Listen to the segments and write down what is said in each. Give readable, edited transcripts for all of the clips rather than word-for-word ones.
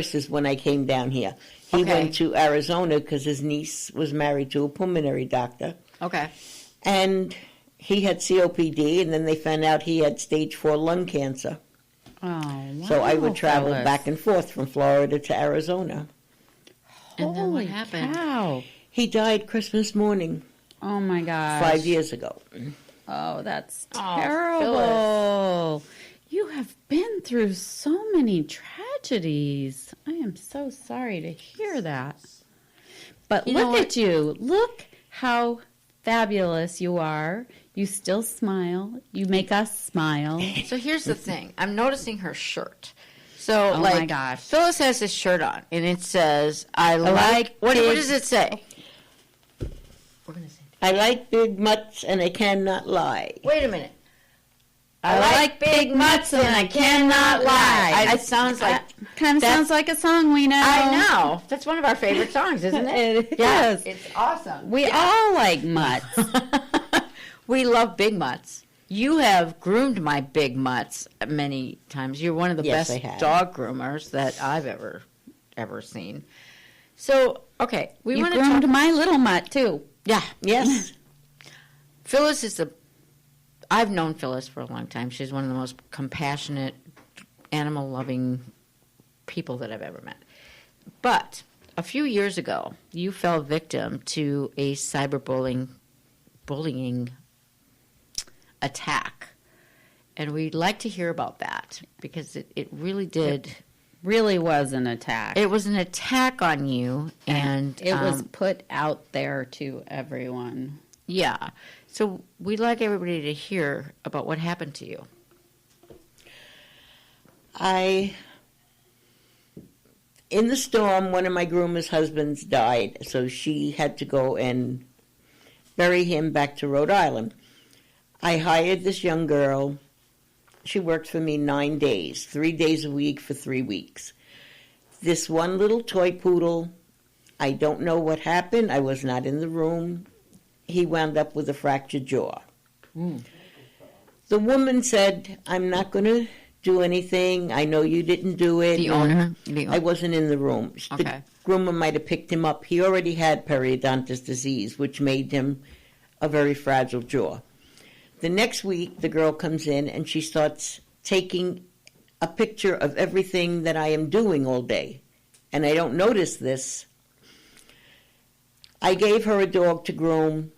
Is when I came down here. He went to Arizona because his niece was married to a pulmonary doctor. Okay. And he had COPD, and then they found out he had stage 4 lung cancer. Oh, wow. So I would travel back and forth from Florida to Arizona. And then what happened? Cow. He died Christmas morning. Oh, my gosh. 5 years ago. Oh, that's terrible. You have been through so many tragedies. I am so sorry to hear that. But look at you. Look how fabulous you are. You still smile. You make us smile. So here's the thing. I'm noticing her shirt. So, oh my gosh. Phyllis has this shirt on, and it says, I like what does it say? We're going to say I like big mutts, and I cannot lie. Wait a minute. I like big mutts and I cannot lie. It sounds like kind of sounds like a song we know. I know. That's one of our favorite songs, isn't it? Yes. It's awesome. We all like mutts. We love big mutts. You have groomed my big mutts many times. You're one of the best dog groomers that I've ever seen. So, okay, you groomed my little mutt too. Yeah. Yes. Phyllis is I've known Phyllis for a long time. She's one of the most compassionate, animal-loving people that I've ever met. But a few years ago, you fell victim to a cyberbullying attack. And we'd like to hear about that because it really did. It really was an attack. It was an attack on you. And it was put out there to everyone. Yeah. So we'd like everybody to hear about what happened to you. In the storm, one of my groomer's husbands died, so she had to go and bury him back to Rhode Island. I hired this young girl. She worked for me 9 days, 3 days a week for 3 weeks. This one little toy poodle, I don't know what happened. I was not in the room. He wound up with a fractured jaw. Mm. The woman said, I'm not going to do anything. I know you didn't do it. The owner? I wasn't in the room. Okay. The groomer might have picked him up. He already had periodontist disease, which made him a very fragile jaw. The next week, the girl comes in and she starts taking a picture of everything that I am doing all day. And I don't notice this. I gave her a dog to groom,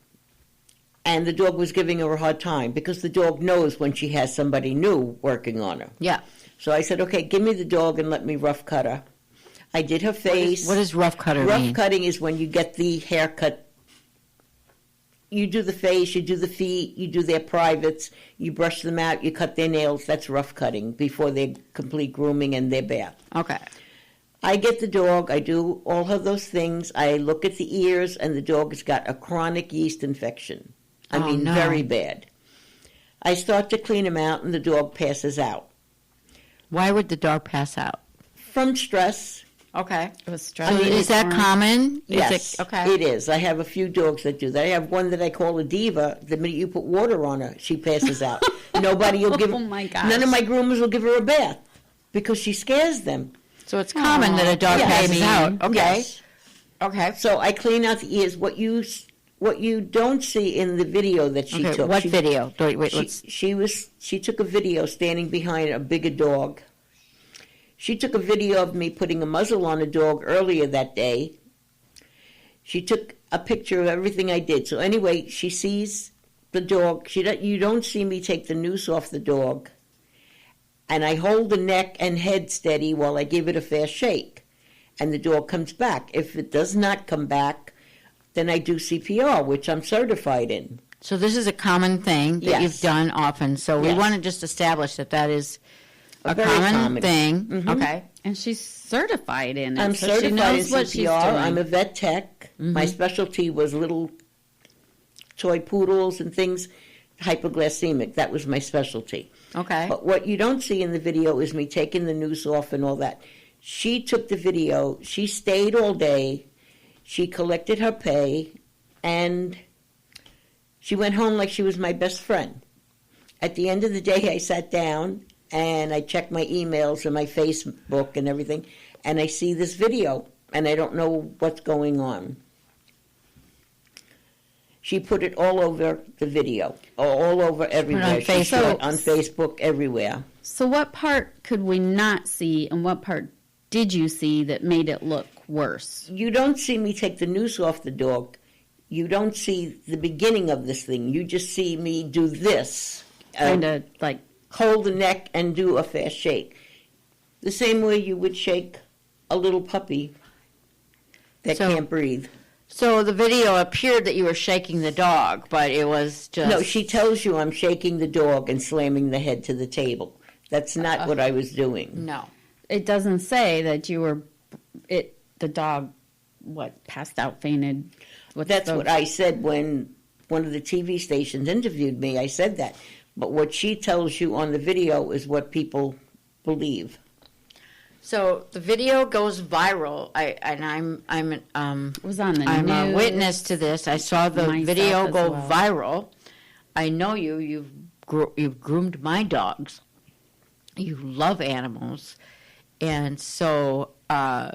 and the dog was giving her a hard time because the dog knows when she has somebody new working on her. Yeah. So I said, okay, give me the dog and let me rough cut her. I did her face. What does rough cutter mean? Rough cutting is when you get the haircut. You do the face, you do the feet, you do their privates, you brush them out, you cut their nails. That's rough cutting before their complete grooming and their bath. Okay. I get the dog, I do all of those things. I look at the ears, and the dog has got a chronic yeast infection. I mean, very bad. I start to clean him out, and the dog passes out. Why would the dog pass out? From stress. Okay. It was stress. So is that common? Yes, it is. I have a few dogs that do that. I have one that I call a diva. The minute you put water on her, she passes out. Nobody will give. Oh my gosh. None of my groomers will give her a bath because she scares them. So it's common that a dog passes out. Okay. Yes. Okay. So I clean out the ears. What you don't see in the video that she took. What video? Wait, she took a video standing behind a bigger dog. She took a video of me putting a muzzle on a dog earlier that day. She took a picture of everything I did. So anyway, she sees the dog. You don't see me take the noose off the dog. And I hold the neck and head steady while I give it a fast shake. And the dog comes back. If it does not come back, then I do CPR, which I'm certified in. So this is a common thing that you've done often. So we want to just establish that is a common thing. Mm-hmm. Okay. And she's certified in it. I'm so certified she knows in what CPR. she's doing. I'm a vet tech. Mm-hmm. My specialty was little toy poodles and things, hypoglycemic. That was my specialty. Okay. But what you don't see in the video is me taking the noose off and all that. She took the video. She stayed all day. She collected her pay, and she went home like she was my best friend. At the end of the day, I sat down, and I checked my emails and my Facebook and everything, and I see this video, and I don't know what's going on. She put it all over the video, all over everywhere. She showed it on Facebook, everywhere. So what part could we not see, and what part did you see that made it look worse? You don't see me take the noose off the dog. You don't see the beginning of this thing. You just see me do this. Kind of like... Hold the neck and do a fast shake. The same way you would shake a little puppy that can't breathe. So the video appeared that you were shaking the dog, but it was just... No, she tells you I'm shaking the dog and slamming the head to the table. That's not what I was doing. No. It doesn't say that you were... the dog, passed out, fainted? That's what I said when one of the TV stations interviewed me. I said that. But what she tells you on the video is what people believe. So the video goes viral. I'm a witness to this. I saw the video go viral. I know you. You've groomed my dogs. You love animals, and so all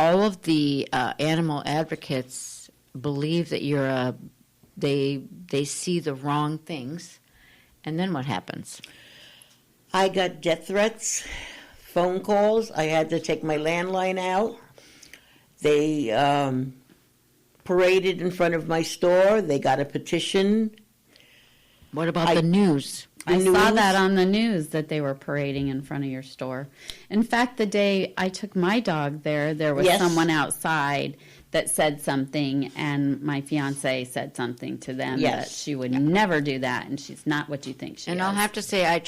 of the animal advocates believe that they see the wrong things. And then what happens? I got death threats, phone calls. I had to take my landline out. They paraded in front of my store. They got a petition. What about the news? I saw that on the news that they were parading in front of your store. In fact, the day I took my dog there was someone outside that said something, and my fiance said something to them that she would never do that, and she's not what you think she is. And I'll have to say, I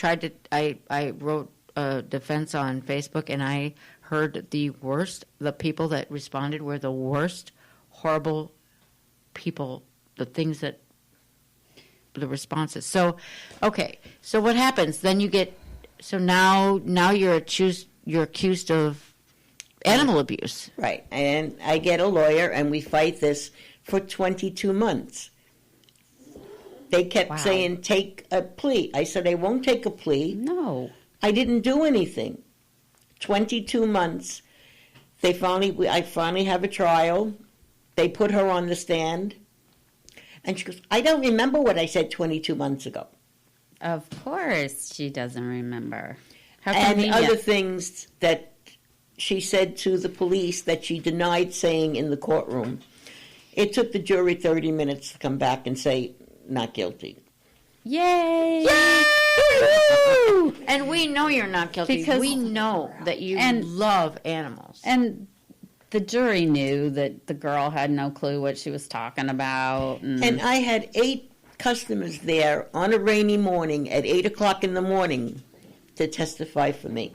wrote a defense on Facebook, and I heard the people that responded were the worst, horrible people, the responses. So, okay, so what happens? Then you get, so now you're accused of animal abuse. Right, and I get a lawyer, and we fight this for 22 months. They kept saying, take a plea. I said, I won't take a plea. No. I didn't do anything. 22 months. I finally have a trial. They put her on the stand. And she goes, I don't remember what I said 22 months ago. Of course she doesn't remember. How and convenient. other things that she said to the police that she denied saying in the courtroom. It took the jury 30 minutes to come back and say, not guilty. Yay! Yay! And we know you're not guilty. Because we know that you love animals. And the jury knew that the girl had no clue what she was talking about. And I had 8 customers there on a rainy morning at 8 o'clock in the morning to testify for me.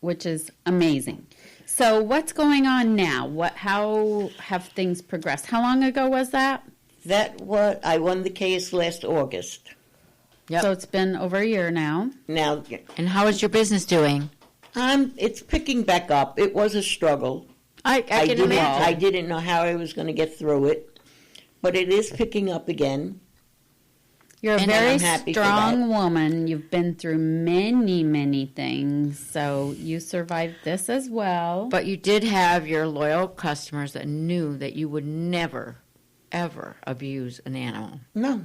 Which is amazing. So what's going on now? How have things progressed? How long ago was that? I won the case last August. Yep. So it's been over a year now. And how is your business doing? It's picking back up. It was a struggle. I can imagine. I didn't know how I was going to get through it, but it is picking up again. You're a very strong woman. You've been through many, many things, so you survived this as well. But you did have your loyal customers that knew that you would never, ever abuse an animal. No.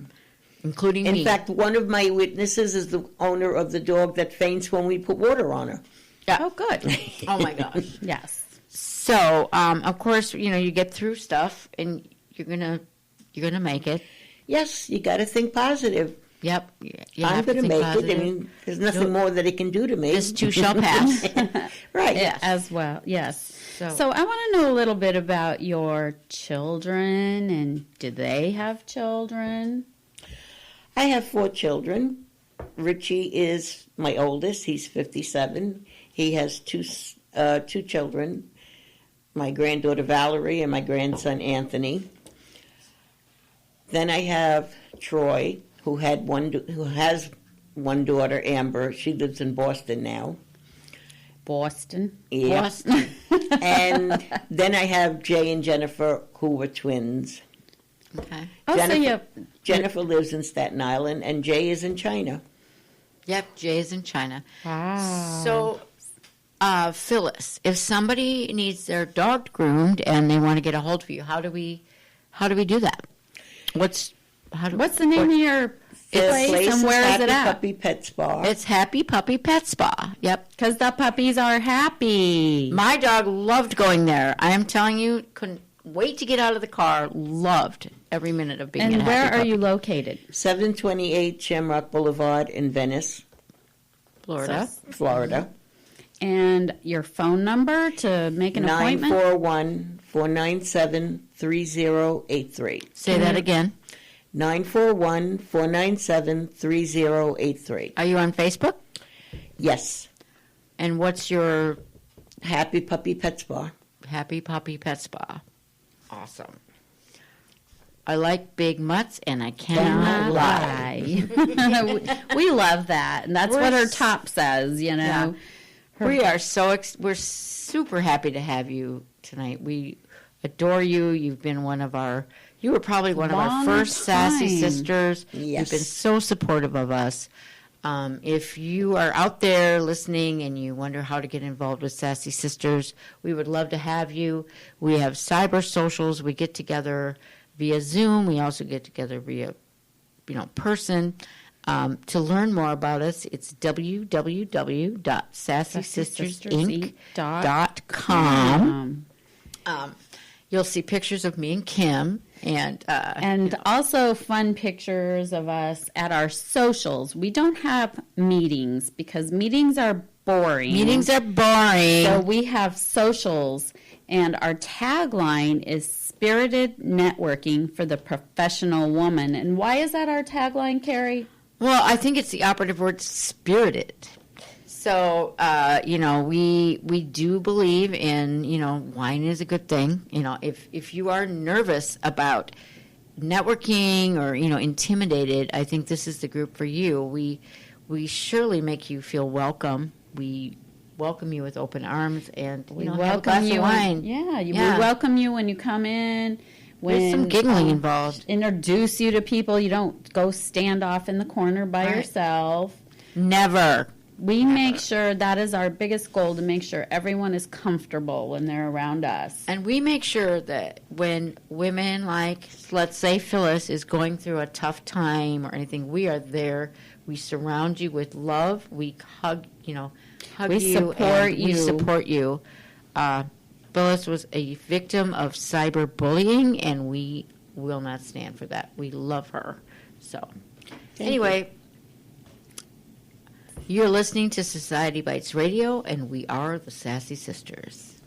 Including me. In fact, one of my witnesses is the owner of the dog that faints when we put water on her. Yeah. Oh, good. Oh, my gosh. Yes. So, of course, you get through stuff, and you're gonna make it. Yes, you got to think positive. Yep. I'm going to make it. I mean, there's nothing more that it can do to me. This too shall pass. Right. Yes. As well, yes. So I want to know a little bit about your children, and do they have children? I have 4 children. Richie is my oldest. He's 57. He has 2 children, my granddaughter Valerie and my grandson Anthony. Then I have Troy, who has one daughter, Amber. She lives in Boston now. Boston? Yeah. Boston. And then I have Jay and Jennifer, who were twins. Okay. Jennifer lives in Staten Island, and Jay is in China. Yep, Jay's in China. Wow. So, Phyllis, if somebody needs their dog groomed and they want to get a hold of you, how do we do that? What's the name of your place and where is it at? Happy Puppy Pet Spa. It's Happy Puppy Pet Spa. Yep. Because the puppies are happy. My dog loved going there. I am telling you, couldn't wait to get out of the car. Loved every minute of being. And where are you located? 728 Shamrock Boulevard in Venice, Florida. Florida. And your phone number to make an appointment? 941-497-3083. Say that again. 941-497-3083. Are you on Facebook? Yes. And what's your Happy Puppy Pet Spa. Happy Puppy Pet Spa? Awesome. I like big mutts, and I cannot lie. We love that, and that's what her top says. Yeah. We are we're super happy to have you tonight. We adore you. You've been you were probably one of our first Sassy Sisters. Yes. You've been so supportive of us. If you are out there listening and you wonder how to get involved with Sassy Sisters, we would love to have you. We have cyber socials. We get together via Zoom. We also get together via, person. To learn more about us, it's www.sassysistersinc.com. You'll see pictures of me and Kim, and also fun pictures of us at our socials. We don't have meetings because meetings are boring. So we have socials, and our tagline is Spirited Networking for the Professional Woman. And why is that our tagline, Carrie? Well, I think it's the operative word, spirited. So, we do believe in, wine is a good thing. If you are nervous about networking or, intimidated, I think this is the group for you. We surely make you feel welcome. We welcome you with open arms and, we have a welcome glass you of wine. We welcome you when you come in. There's some giggling involved. Introduce you to people. You don't go stand off in the corner by yourself. Never. We make sure that is our biggest goal, to make sure everyone is comfortable when they're around us. And we make sure that when women like, let's say Phyllis, is going through a tough time or anything, we are there. We surround you with love. We hug you. We support you. Phyllis was a victim of cyberbullying, and we will not stand for that. We love her. So, anyway, you're listening to Society Bites Radio, and we are the Sassy Sisters.